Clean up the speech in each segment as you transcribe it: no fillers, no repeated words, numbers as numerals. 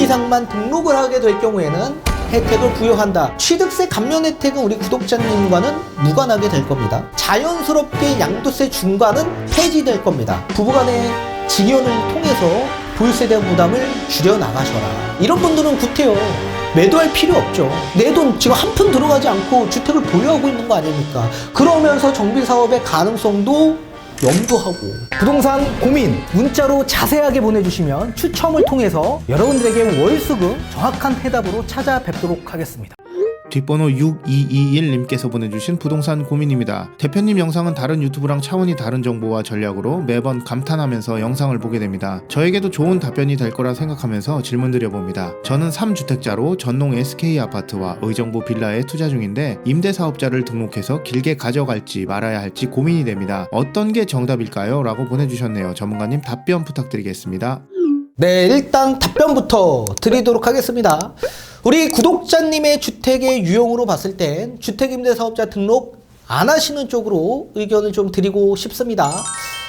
이상만 등록을 하게 될 경우에는 혜택을 부여한다. 취득세 감면 혜택은 우리 구독자님과는 무관하게 될 겁니다. 자연스럽게 양도세 중과는 폐지될 겁니다. 부부간의 직연을 통해서 보유세에 대한 부담을 줄여나가셔라. 이런 분들은 구태여 매도할 필요 없죠. 내 돈 지금 한 푼 들어가지 않고 주택을 보유하고 있는 거 아닙니까? 그러면서 정비사업의 가능성도 염두하고. 부동산 고민 문자로 자세하게 보내주시면 추첨을 통해서 여러분들에게 월수금 정확한 해답으로 찾아뵙도록 하겠습니다. 뒷번호 6221님께서 보내주신 부동산 고민입니다. 대표님 영상은 다른 유튜브랑 차원이 다른 정보와 전략으로 매번 감탄하면서 영상을 보게 됩니다. 저에게도 좋은 답변이 될 거라 생각하면서 질문 드려봅니다. 저는 3주택자로 전농 SK아파트와 의정부 빌라에 투자 중인데 임대사업자를 등록해서 길게 가져갈지 말아야 할지 고민이 됩니다. 어떤 게 정답일까요? 라고 보내주셨네요. 전문가님 답변 부탁드리겠습니다. 네, 일단 답변부터 드리도록 하겠습니다. 우리 구독자님의 주택의 유형으로 봤을 땐 주택임대사업자 등록 안 하시는 쪽으로 의견을 좀 드리고 싶습니다.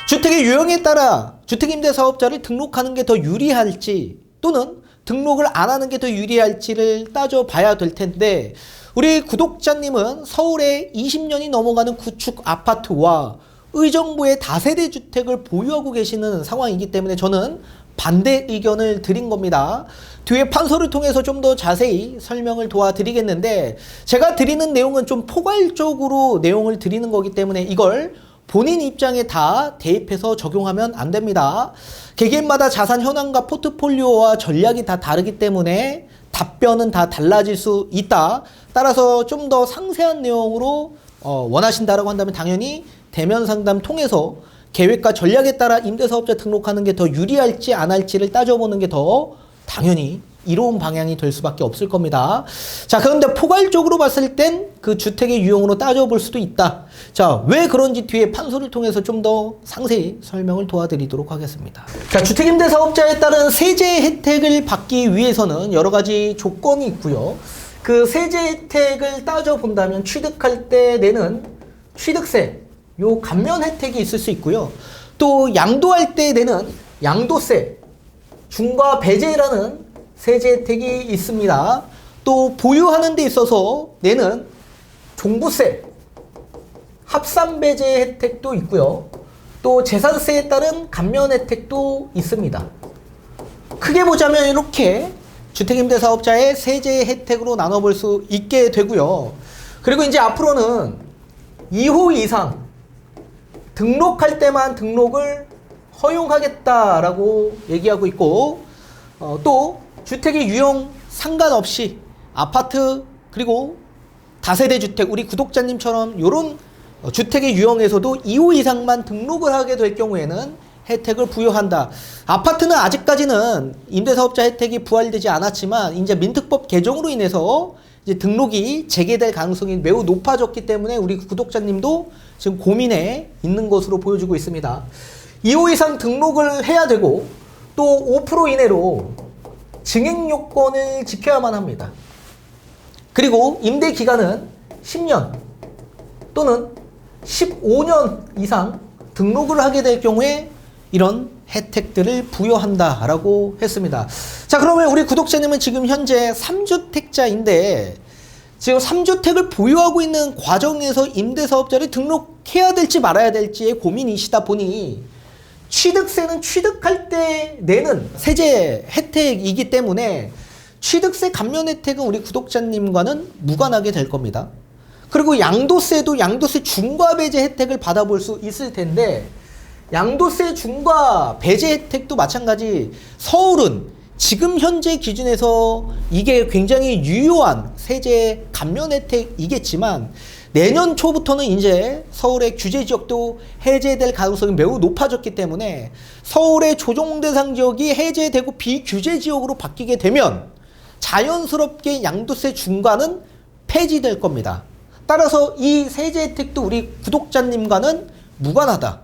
주택의 유형에 따라 주택임대사업자를 등록하는 게 더 유리할지 또는 등록을 안 하는 게 더 유리할지를 따져봐야 될 텐데, 우리 구독자님은 서울에 20년이 넘어가는 구축 아파트와 의정부의 다세대 주택을 보유하고 계시는 상황이기 때문에 저는 반대 의견을 드린 겁니다. 뒤에 판서를 통해서 좀 더 자세히 설명을 도와드리겠는데, 제가 드리는 내용은 좀 포괄적으로 내용을 드리는 거기 때문에 이걸 본인 입장에 다 대입해서 적용하면 안 됩니다. 개개인마다 자산 현황과 포트폴리오와 전략이 다 다르기 때문에 답변은 다 달라질 수 있다. 따라서 좀 더 상세한 내용으로 원하신다라고 한다면 당연히 대면 상담 통해서 계획과 전략에 따라 임대사업자 등록하는 게 더 유리할지 안 할지를 따져보는 게 더 당연히 이로운 방향이 될 수밖에 없을 겁니다. 자, 그런데 포괄적으로 봤을 땐 그 주택의 유형으로 따져볼 수도 있다. 자, 왜 그런지 뒤에 판소를 통해서 좀 더 상세히 설명을 도와드리도록 하겠습니다. 자, 주택임대사업자에 따른 세제 혜택을 받기 위해서는 여러 가지 조건이 있고요. 그 세제 혜택을 따져본다면 취득할 때 내는 취득세, 요 감면 혜택이 있을 수 있고요. 또 양도할 때 내는 양도세, 중과 배제라는 세제 혜택이 있습니다. 또 보유하는 데 있어서 내는 종부세, 합산배제 혜택도 있고요. 또 재산세에 따른 감면 혜택도 있습니다. 크게 보자면 이렇게 주택임대사업자의 세제 혜택으로 나눠볼 수 있게 되고요. 그리고 이제 앞으로는 2호 이상 등록할 때만 등록을 허용하겠다라고 얘기하고 있고, 또 주택의 유형 상관없이 아파트 그리고 다세대 주택, 우리 구독자님처럼 이런 주택의 유형에서도 2호 이상만 등록을 하게 될 경우에는 혜택을 부여한다. 아파트는 아직까지는 임대사업자 혜택이 부활되지 않았지만 이제 민특법 개정으로 인해서 이제 등록이 재개될 가능성이 매우 높아졌기 때문에 우리 구독자님도 지금 고민에 있는 것으로 보여지고 있습니다. 2호 이상 등록을 해야 되고 또 5% 이내로 증액 요건을 지켜야만 합니다. 그리고 임대 기간은 10년 또는 15년 이상 등록을 하게 될 경우에 이런 혜택들을 부여한다라고 했습니다. 자, 그러면 우리 구독자님은 지금 현재 3주택자인데 지금 3주택을 보유하고 있는 과정에서 임대사업자를 등록해야 될지 말아야 될지의 고민이시다 보니 취득세는 취득할 때 내는 세제 혜택이기 때문에 취득세 감면 혜택은 우리 구독자님과는 무관하게 될 겁니다. 그리고 양도세도 양도세 중과 배제 혜택을 받아볼 수 있을 텐데, 양도세 중과 배제 혜택도 마찬가지. 서울은 지금 현재 기준에서 이게 굉장히 유효한 세제 감면 혜택이겠지만 내년 초부터는 이제 서울의 규제 지역도 해제될 가능성이 매우 높아졌기 때문에 서울의 조정 대상 지역이 해제되고 비규제 지역으로 바뀌게 되면 자연스럽게 양도세 중과는 폐지될 겁니다. 따라서 이 세제 혜택도 우리 구독자님과는 무관하다.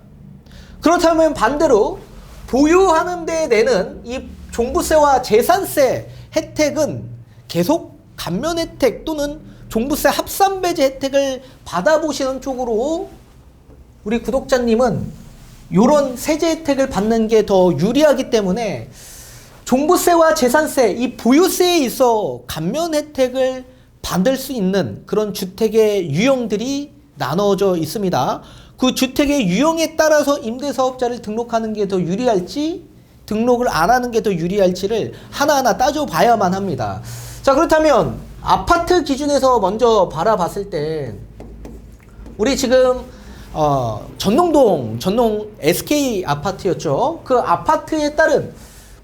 그렇다면 반대로 보유하는 데 내는 이 종부세와 재산세 혜택은 계속 감면 혜택 또는 종부세 합산배제 혜택을 받아보시는 쪽으로 우리 구독자님은 이런 세제 혜택을 받는 게 더 유리하기 때문에 종부세와 재산세, 이 보유세에 있어 감면 혜택을 받을 수 있는 그런 주택의 유형들이 나눠져 있습니다. 그 주택의 유형에 따라서 임대사업자를 등록하는 게 더 유리할지 등록을 안 하는 게 더 유리할지를 하나하나 따져봐야만 합니다. 자, 그렇다면 아파트 기준에서 먼저 바라봤을 때 우리 지금 전농 SK 아파트였죠. 그 아파트에 따른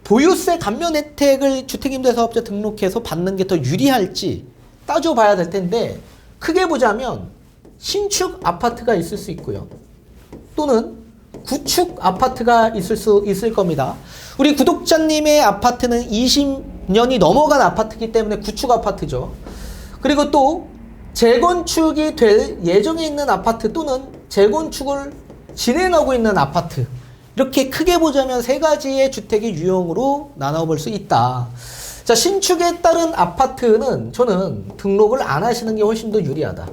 보유세 감면 혜택을 주택임대사업자 등록해서 받는 게 더 유리할지 따져봐야 될 텐데, 크게 보자면 신축 아파트가 있을 수 있고요. 또는 구축 아파트가 있을 겁니다. 우리 구독자님의 아파트는 20년이 넘어간 아파트이기 때문에 구축 아파트죠. 그리고 또 재건축이 될 예정에 있는 아파트 또는 재건축을 진행하고 있는 아파트, 이렇게 크게 보자면 세 가지의 주택의 유형으로 나눠볼 수 있다. 자, 신축에 따른 아파트는 저는 등록을 안 하시는 게 훨씬 더 유리하다.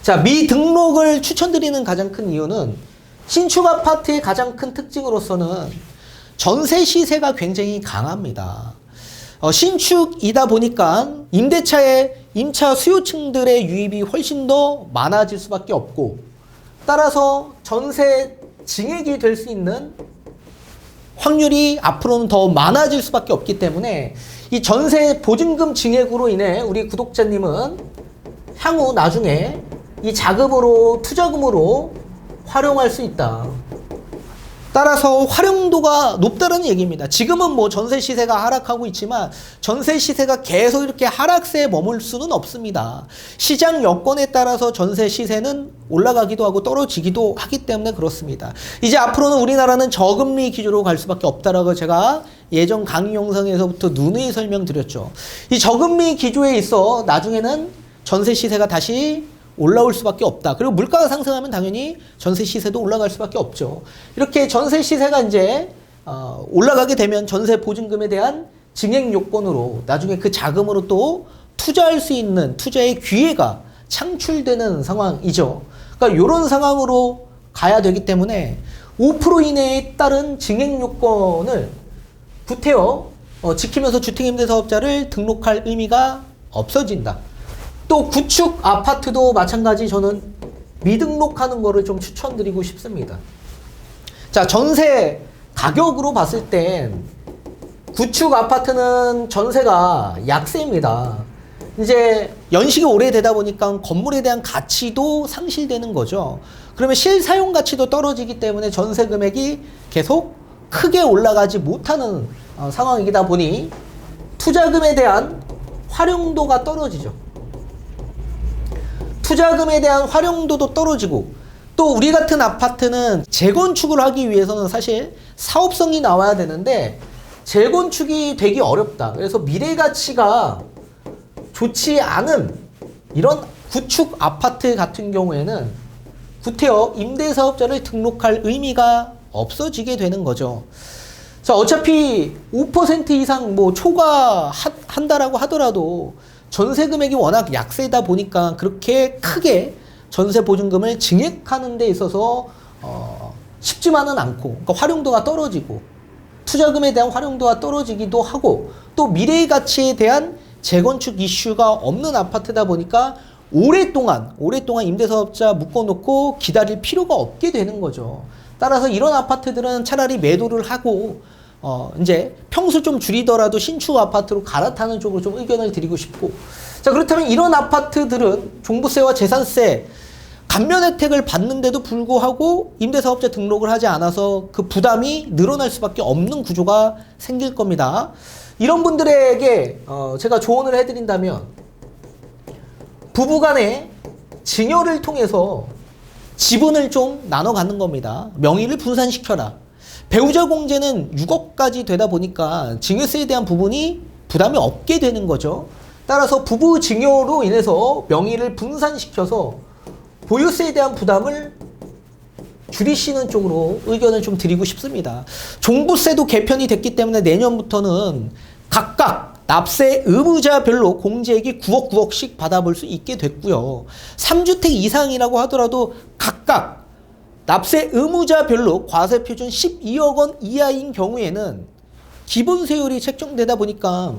자, 미등록을 추천드리는 가장 큰 이유는 신축 아파트의 가장 큰 특징으로서는 전세 시세가 굉장히 강합니다. 신축이다 보니까 임대차의 임차 수요층들의 유입이 훨씬 더 많아질 수밖에 없고, 따라서 전세 증액이 될 수 있는 확률이 앞으로는 더 많아질 수밖에 없기 때문에 이 전세 보증금 증액으로 인해 우리 구독자님은 향후 나중에 이 자금으로 투자금으로 활용할 수 있다. 따라서 활용도가 높다는 얘기입니다. 지금은 뭐 전세 시세가 하락하고 있지만 전세 시세가 계속 이렇게 하락세에 머물 수는 없습니다. 시장 여건에 따라서 전세 시세는 올라가기도 하고 떨어지기도 하기 때문에 그렇습니다. 이제 앞으로는 우리나라는 저금리 기조로 갈 수밖에 없다라고 제가 예전 강의 영상에서부터 누누이 설명드렸죠. 이 저금리 기조에 있어 나중에는 전세 시세가 다시 올라올 수밖에 없다. 그리고 물가가 상승하면 당연히 전세 시세도 올라갈 수밖에 없죠. 이렇게 전세 시세가 이제 올라가게 되면 전세 보증금에 대한 증액 요건으로 나중에 그 자금으로 또 투자할 수 있는 투자의 기회가 창출되는 상황이죠. 그러니까 이런 상황으로 가야 되기 때문에 5% 이내에 따른 증액 요건을 구태여 지키면서 주택임대사업자를 등록할 의미가 없어진다. 또 구축 아파트도 마찬가지 저는 미등록하는 거를 좀 추천드리고 싶습니다. 자, 전세 가격으로 봤을 땐 구축 아파트는 전세가 약세입니다. 이제 연식이 오래되다 보니까 건물에 대한 가치도 상실되는 거죠. 그러면 실사용 가치도 떨어지기 때문에 전세 금액이 계속 크게 올라가지 못하는 상황이다 보니 투자금에 대한 활용도가 떨어지죠. 투자금에 대한 활용도도 떨어지고, 또 우리 같은 아파트는 재건축을 하기 위해서는 사실 사업성이 나와야 되는데 재건축이 되기 어렵다. 그래서 미래 가치가 좋지 않은 이런 구축 아파트 같은 경우에는 구태여 임대사업자를 등록할 의미가 없어지게 되는 거죠. 자, 어차피 5% 이상 뭐 초과한다라고 하더라도 전세 금액이 워낙 약세다 보니까 그렇게 크게 전세 보증금을 증액하는 데 있어서 쉽지만은 않고, 그러니까 활용도가 떨어지고 투자금에 대한 활용도가 떨어지기도 하고, 또 미래의 가치에 대한 재건축 이슈가 없는 아파트다 보니까 오랫동안 임대사업자 묶어놓고 기다릴 필요가 없게 되는 거죠. 따라서 이런 아파트들은 차라리 매도를 하고 이제 평수 좀 줄이더라도 신축 아파트로 갈아타는 쪽으로 좀 의견을 드리고 싶고, 자, 그렇다면 이런 아파트들은 종부세와 재산세 감면 혜택을 받는데도 불구하고 임대사업자 등록을 하지 않아서 그 부담이 늘어날 수밖에 없는 구조가 생길 겁니다. 이런 분들에게 제가 조언을 해드린다면 부부간에 증여를 통해서 지분을 좀 나눠 갖는 겁니다. 명의를 분산시켜라. 배우자 공제는 6억까지 되다 보니까 증여세에 대한 부분이 부담이 없게 되는 거죠. 따라서 부부 증여로 인해서 명의를 분산시켜서 보유세에 대한 부담을 줄이시는 쪽으로 의견을 좀 드리고 싶습니다. 종부세도 개편이 됐기 때문에 내년부터는 각각 납세 의무자별로 공제액이 9억씩 받아볼 수 있게 됐고요. 3주택 이상이라고 하더라도 각각 납세 의무자별로 과세표준 12억 원 이하인 경우에는 기본세율이 책정되다 보니까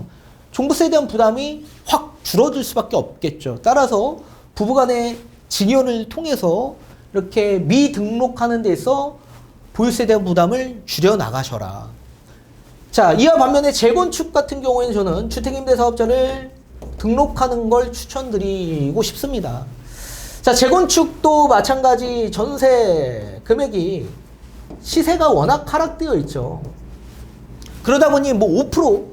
종부세에 대한 부담이 확 줄어들 수밖에 없겠죠. 따라서 부부간의 증여를 통해서 이렇게 미등록하는 데서 보유세에 대한 부담을 줄여 나가셔라. 자, 이와 반면에 재건축 같은 경우에는 저는 주택임대사업자를 등록하는 걸 추천드리고 싶습니다. 자, 재건축도 마찬가지 전세 금액이 시세가 워낙 하락되어 있죠. 그러다 보니 뭐 5%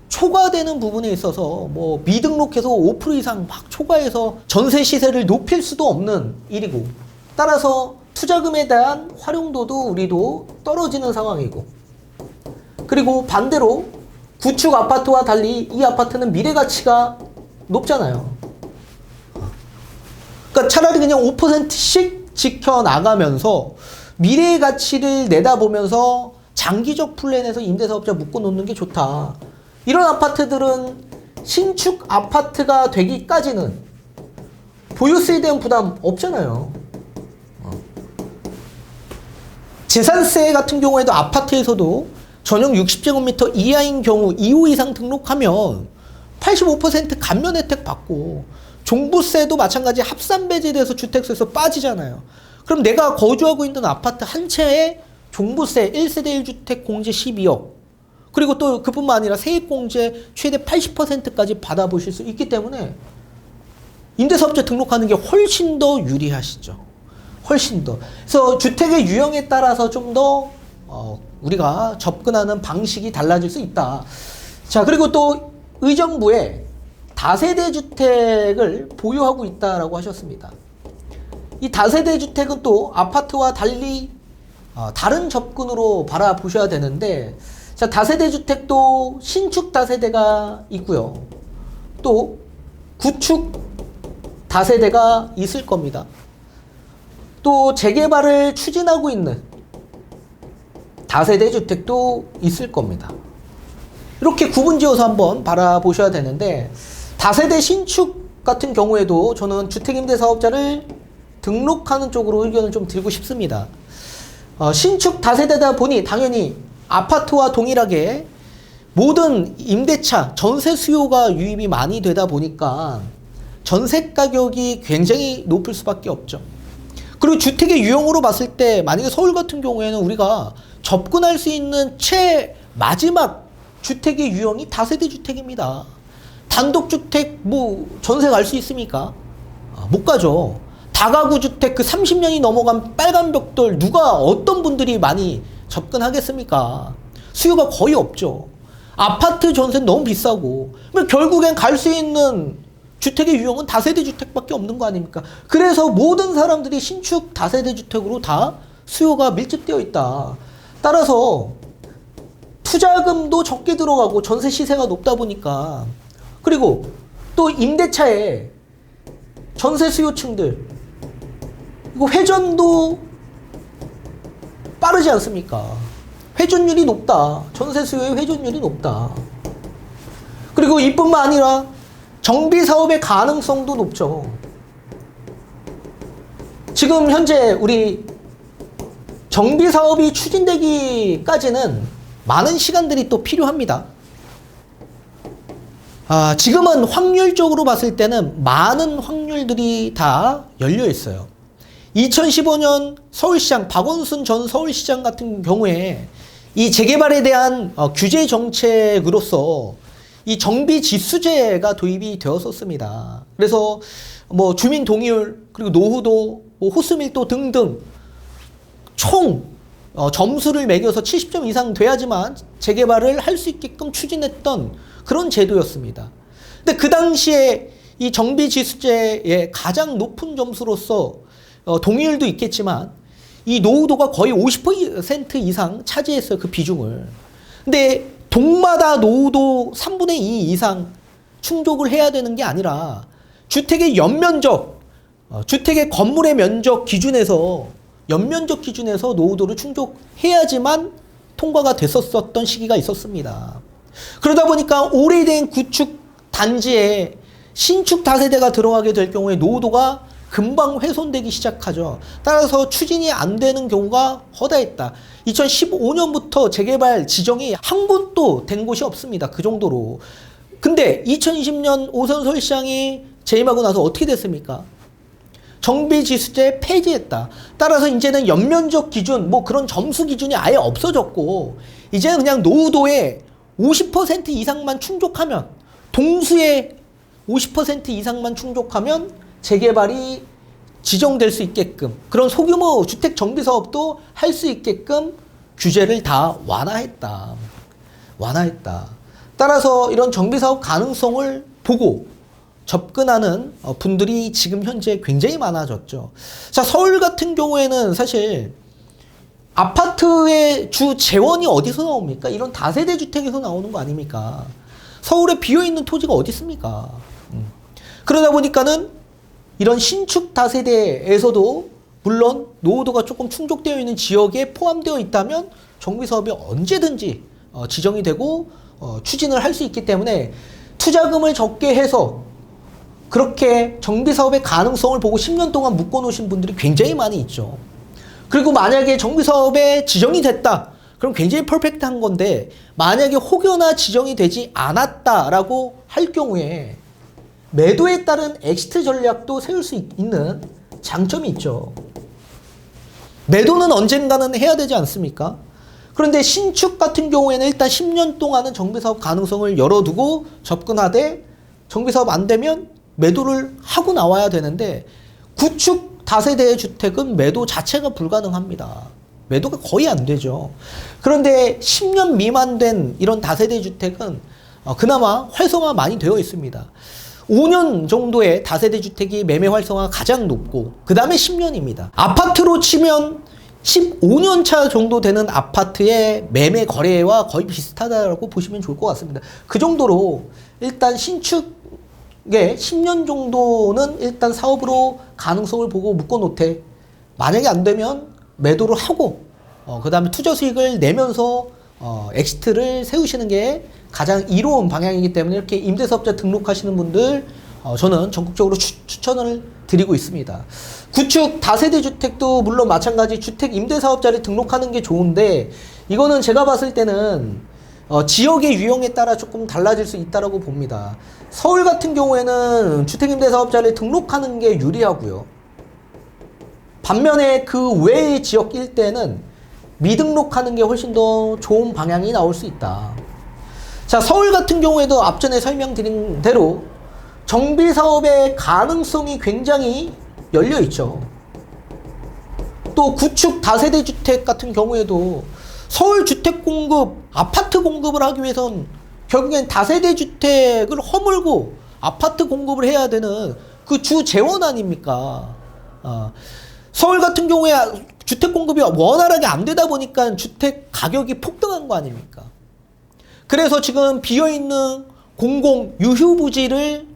초과되는 부분에 있어서 뭐 미등록해서 5% 이상 막 초과해서 전세 시세를 높일 수도 없는 일이고, 따라서 투자금에 대한 활용도도 우리도 떨어지는 상황이고, 그리고 반대로 구축 아파트와 달리 이 아파트는 미래 가치가 높잖아요. 그러니까 차라리 그냥 5%씩 지켜나가면서 미래의 가치를 내다보면서 장기적 플랜에서 임대사업자 묶어놓는 게 좋다. 이런 아파트들은 신축 아파트가 되기까지는 보유세에 대한 부담 없잖아요. 재산세 같은 경우에도 아파트에서도 전용 60제곱미터 이하인 경우 2호 이상 등록하면 85% 감면 혜택 받고, 종부세도 마찬가지 합산배제돼서 주택수에서 빠지잖아요. 그럼 내가 거주하고 있는 아파트 한 채에 종부세 1세대 1주택 공제 12억, 그리고 또 그뿐만 아니라 세입공제 최대 80%까지 받아보실 수 있기 때문에 임대사업자 등록하는 게 훨씬 더 유리하시죠. 훨씬 더. 그래서 주택의 유형에 따라서 좀 더 우리가 접근하는 방식이 달라질 수 있다. 자, 그리고 또 의정부에 다세대 주택을 보유하고 있다라고 하셨습니다. 이 다세대 주택은 또 아파트와 달리 다른 접근으로 바라보셔야 되는데, 자, 다세대 주택도 신축 다세대가 있고요. 또 구축 다세대가 있을 겁니다. 또 재개발을 추진하고 있는 다세대 주택도 있을 겁니다. 이렇게 구분지어서 한번 바라보셔야 되는데, 다세대 신축 같은 경우에도 저는 주택임대사업자를 등록하는 쪽으로 의견을 좀 드리고 싶습니다. 신축 다세대다 보니 당연히 아파트와 동일하게 모든 임대차, 전세 수요가 유입이 많이 되다 보니까 전세 가격이 굉장히 높을 수밖에 없죠. 그리고 주택의 유형으로 봤을 때 만약에 서울 같은 경우에는 우리가 접근할 수 있는 마지막 주택의 유형이 다세대 주택입니다. 단독주택 뭐 전세 갈 수 있습니까? 못 가죠. 다가구 주택 그 30년이 넘어간 빨간 벽돌 누가 어떤 분들이 많이 접근하겠습니까? 수요가 거의 없죠. 아파트 전세는 너무 비싸고, 결국엔 갈 수 있는 주택의 유형은 다세대 주택밖에 없는 거 아닙니까? 그래서 모든 사람들이 신축 다세대 주택으로 다 수요가 밀집되어 있다. 따라서 투자금도 적게 들어가고 전세 시세가 높다 보니까, 그리고 또 임대차에 전세 수요층들 이거 회전도 빠르지 않습니까? 회전율이 높다. 전세 수요의 회전율이 높다. 그리고 이뿐만 아니라 정비 사업의 가능성도 높죠. 지금 현재 우리 정비 사업이 추진되기까지는 많은 시간들이 또 필요합니다. 지금은 확률적으로 봤을 때는 많은 확률들이 다 열려 있어요. 2015년 서울시장 박원순 전 서울시장 같은 경우에 이 재개발에 대한 규제 정책으로서 이 정비 지수제가 도입이 되었었습니다. 그래서 뭐 주민 동의율, 그리고 노후도, 뭐 호수 밀도 등등 총 점수를 매겨서 70점 이상 돼야지만 재개발을 할 수 있게끔 추진했던 그런 제도였습니다. 근데 그 당시에 이 정비 지수제의 가장 높은 점수로서 동의율도 있겠지만 이 노후도가 거의 50% 이상 차지했어요, 그 비중을. 근데 동마다 노후도 3분의 2 이상 충족을 해야 되는 게 아니라 주택의 연면적, 주택의 건물의 면적 기준에서 연면적 기준에서 노후도를 충족해야지만 통과가 됐었던 시기가 있었습니다. 그러다 보니까 오래된 구축 단지에 신축 다세대가 들어가게 될 경우에 노후도가 금방 훼손되기 시작하죠. 따라서 추진이 안 되는 경우가 허다했다. 2015년부터 재개발 지정이 한 곳도 된 곳이 없습니다. 그 정도로. 근데 2020년 오선 서울시장이 재임하고 나서 어떻게 됐습니까? 정비지수제 폐지했다. 따라서 이제는 연면적 기준, 뭐 그런 점수 기준이 아예 없어졌고, 이제는 그냥 노후도의 50% 이상만 충족하면, 동수의 50% 이상만 충족하면 재개발이 지정될 수 있게끔, 그런 소규모 주택 정비 사업도 할 수 있게끔 규제를 다 완화했다. 따라서 이런 정비 사업 가능성을 보고 접근하는 분들이 지금 현재 굉장히 많아졌죠. 자, 서울 같은 경우에는 사실 아파트의 주 재원이 어디서 나옵니까? 이런 다세대 주택에서 나오는 거 아닙니까? 서울에 비어있는 토지가 어디 있습니까? 그러다 보니까는 이런 신축 다세대에서도 물론 노후도가 조금 충족되어 있는 지역에 포함되어 있다면 정비사업이 언제든지 지정이 되고 추진을 할 수 있기 때문에 투자금을 적게 해서 그렇게 정비사업의 가능성을 보고 10년 동안 묶어놓으신 분들이 굉장히 많이 있죠. 그리고 만약에 정비사업에 지정이 됐다. 그럼 굉장히 퍼펙트한 건데 만약에 혹여나 지정이 되지 않았다라고 할 경우에 매도에 따른 엑시트 전략도 세울 수 있는 장점이 있죠. 매도는 언젠가는 해야 되지 않습니까? 그런데 신축 같은 경우에는 일단 10년 동안은 정비사업 가능성을 열어두고 접근하되 정비사업 안 되면 매도를 하고 나와야 되는데 구축 다세대 주택은 매도 자체가 불가능합니다. 매도가 거의 안 되죠. 그런데 10년 미만 된 이런 다세대 주택은 그나마 활성화 많이 되어 있습니다. 5년 정도의 다세대 주택이 매매 활성화가 가장 높고 그 다음에 10년입니다. 아파트로 치면 15년 차 정도 되는 아파트의 매매 거래와 거의 비슷하다고 보시면 좋을 것 같습니다. 그 정도로 일단 신축에 10년 정도는 일단 사업으로 가능성을 보고 묶어놓되 만약에 안 되면 매도를 하고 그 다음에 투자 수익을 내면서 엑시트를 세우시는 게 가장 이로운 방향이기 때문에 이렇게 임대사업자 등록하시는 분들 저는 전국적으로 추천을 드리고 있습니다. 구축 다세대 주택도 물론 마찬가지 주택 임대사업자를 등록하는 게 좋은데 이거는 제가 봤을 때는 지역의 유형에 따라 조금 달라질 수 있다고 봅니다. 서울 같은 경우에는 주택 임대사업자를 등록하는 게 유리하고요. 반면에 그 외의 지역 일대는 미등록하는 게 훨씬 더 좋은 방향이 나올 수 있다. 자, 서울 같은 경우에도 앞전에 설명드린 대로 정비사업의 가능성이 굉장히 열려있죠. 또 구축 다세대 주택 같은 경우에도 서울 주택 공급, 아파트 공급을 하기 위해선 결국엔 다세대 주택을 허물고 아파트 공급을 해야 되는 그 주 재원 아닙니까? 서울 같은 경우에 주택 공급이 원활하게 안 되다 보니까 주택 가격이 폭등한 거 아닙니까? 그래서 지금 비어있는 공공 유휴부지를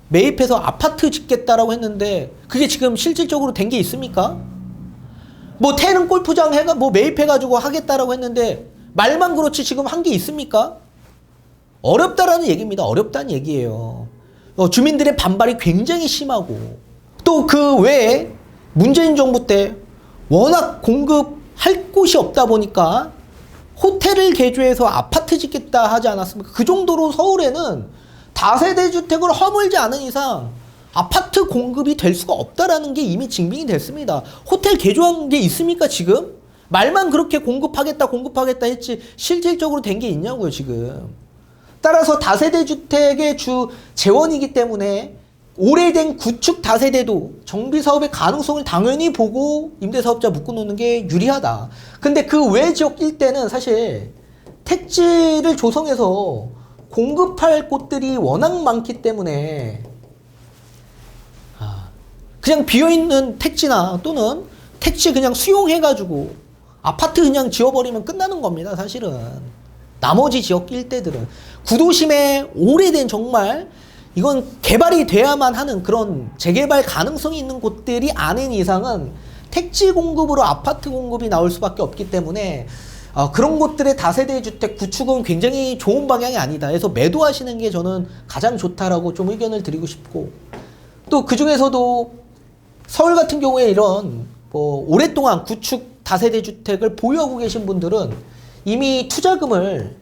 매입해서 아파트 짓겠다라고 했는데 그게 지금 실질적으로 된 게 있습니까? 뭐 태릉 골프장 매입해가지고 하겠다라고 했는데 말만 그렇지 지금 한 게 있습니까? 어렵다라는 얘기입니다. 어렵다는 얘기예요. 주민들의 반발이 굉장히 심하고 또 그 외에 문재인 정부 때 워낙 공급할 곳이 없다 보니까 호텔을 개조해서 아파트 짓겠다 하지 않았습니까? 그 정도로 서울에는 다세대 주택을 허물지 않은 이상 아파트 공급이 될 수가 없다라는 게 이미 증명이 됐습니다. 호텔 개조한 게 있습니까, 지금? 말만 그렇게 공급하겠다 했지 실질적으로 된 게 있냐고요, 지금. 따라서 다세대 주택의 주 재원이기 때문에 오래된 구축 다세대도 정비사업의 가능성을 당연히 보고 임대사업자 묶어놓는 게 유리하다. 근데 그 외 지역 일대는 사실 택지를 조성해서 공급할 곳들이 워낙 많기 때문에 그냥 비어있는 택지나 또는 택지 그냥 수용해가지고 아파트 그냥 지어버리면 끝나는 겁니다, 사실은. 나머지 지역 일대들은. 구도심에 오래된 정말 이건 개발이 돼야만 하는 그런 재개발 가능성이 있는 곳들이 아닌 이상은 택지 공급으로 아파트 공급이 나올 수밖에 없기 때문에 그런 곳들의 다세대 주택 구축은 굉장히 좋은 방향이 아니다. 그래서 매도하시는 게 저는 가장 좋다라고 좀 의견을 드리고 싶고 또 그 중에서도 서울 같은 경우에 이런 뭐 오랫동안 구축 다세대 주택을 보유하고 계신 분들은 이미 투자금을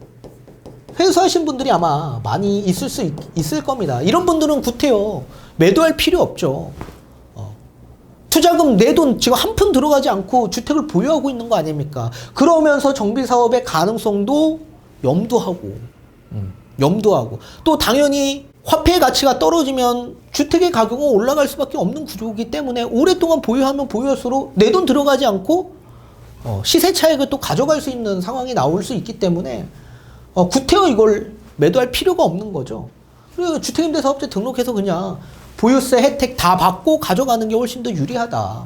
회수하신 분들이 아마 많이 있을 겁니다. 이런 분들은 구태여 매도할 필요 없죠. 투자금 내 돈 지금 한 푼 들어가지 않고 주택을 보유하고 있는 거 아닙니까? 그러면서 정비 사업의 가능성도 염두하고 또 당연히 화폐의 가치가 떨어지면 주택의 가격은 올라갈 수밖에 없는 구조이기 때문에 오랫동안 보유하면 보유할수록 내 돈 들어가지 않고 시세 차익을 또 가져갈 수 있는 상황이 나올 수 있기 때문에 구태여 이걸 매도할 필요가 없는 거죠. 그리고 주택임대사업자 등록해서 그냥 보유세 혜택 다 받고 가져가는 게 훨씬 더 유리하다.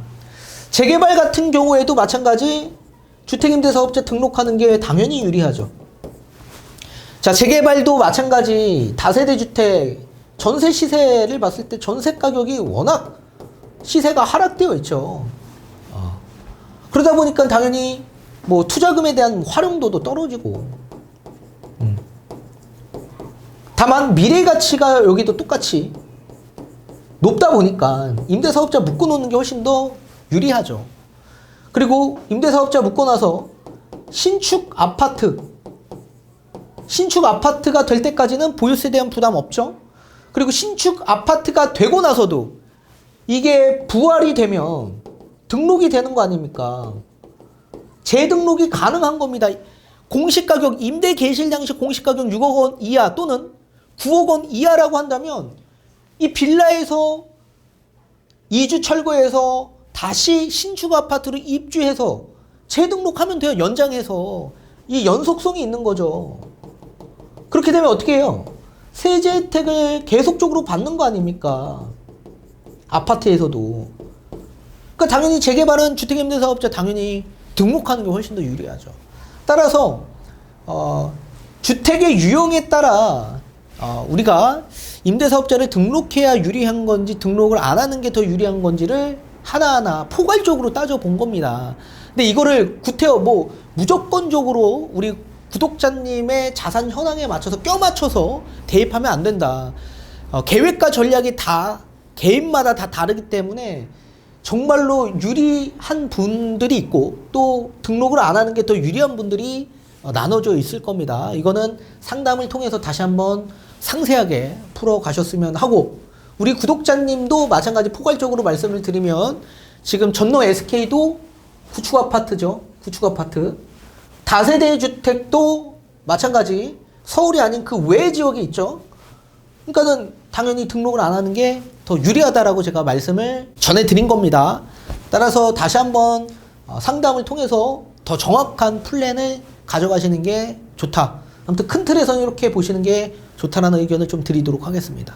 재개발 같은 경우에도 마찬가지 주택임대사업자 등록하는 게 당연히 유리하죠. 자, 재개발도 마찬가지 다세대 주택 전세 시세를 봤을 때 전세 가격이 워낙 시세가 하락되어 있죠. 그러다 보니까 당연히 뭐 투자금에 대한 활용도도 떨어지고 다만 미래 가치가 여기도 똑같이 높다 보니까 임대사업자 묶어놓는 게 훨씬 더 유리하죠. 그리고 임대사업자 묶어놔서 신축 아파트가 될 때까지는 보유세에 대한 부담 없죠. 그리고 신축 아파트가 되고 나서도 이게 부활이 되면 등록이 되는 거 아닙니까? 재등록이 가능한 겁니다. 공시가격, 임대 개실 당시 공시가격 6억 원 이하 또는 9억 원 이하라고 한다면 이 빌라에서 이주 철거해서 다시 신축 아파트로 입주해서 재등록하면 돼요. 연장해서. 이 연속성이 있는 거죠. 그렇게 되면 어떻게 해요? 세제 혜택을 계속적으로 받는 거 아닙니까? 아파트에서도. 그러니까 당연히 재개발은 주택임대사업자 당연히 등록하는 게 훨씬 더 유리하죠. 따라서 주택의 유형에 따라 우리가 임대사업자를 등록해야 유리한 건지 등록을 안 하는 게 더 유리한 건지를 하나하나 포괄적으로 따져본 겁니다. 근데 이거를 구태여 뭐 무조건적으로 우리 구독자님의 자산 현황에 맞춰서 껴맞춰서 대입하면 안 된다. 계획과 전략이 다 개인마다 다 다르기 때문에 정말로 유리한 분들이 있고 또 등록을 안 하는 게 더 유리한 분들이 나눠져 있을 겁니다. 이거는 상담을 통해서 다시 한번 상세하게 풀어 가셨으면 하고 우리 구독자님도 마찬가지 포괄적으로 말씀을 드리면 지금 전노 SK도 구축 아파트죠. 구축 아파트. 다세대 주택도 마찬가지 서울이 아닌 그 외 지역에 있죠. 그러니까는 당연히 등록을 안 하는 게 더 유리하다라고 제가 말씀을 전해드린 겁니다. 따라서 다시 한번 상담을 통해서 더 정확한 플랜을 가져가시는 게 좋다. 아무튼 큰 틀에서는 이렇게 보시는 게 좋다라는 의견을 좀 드리도록 하겠습니다.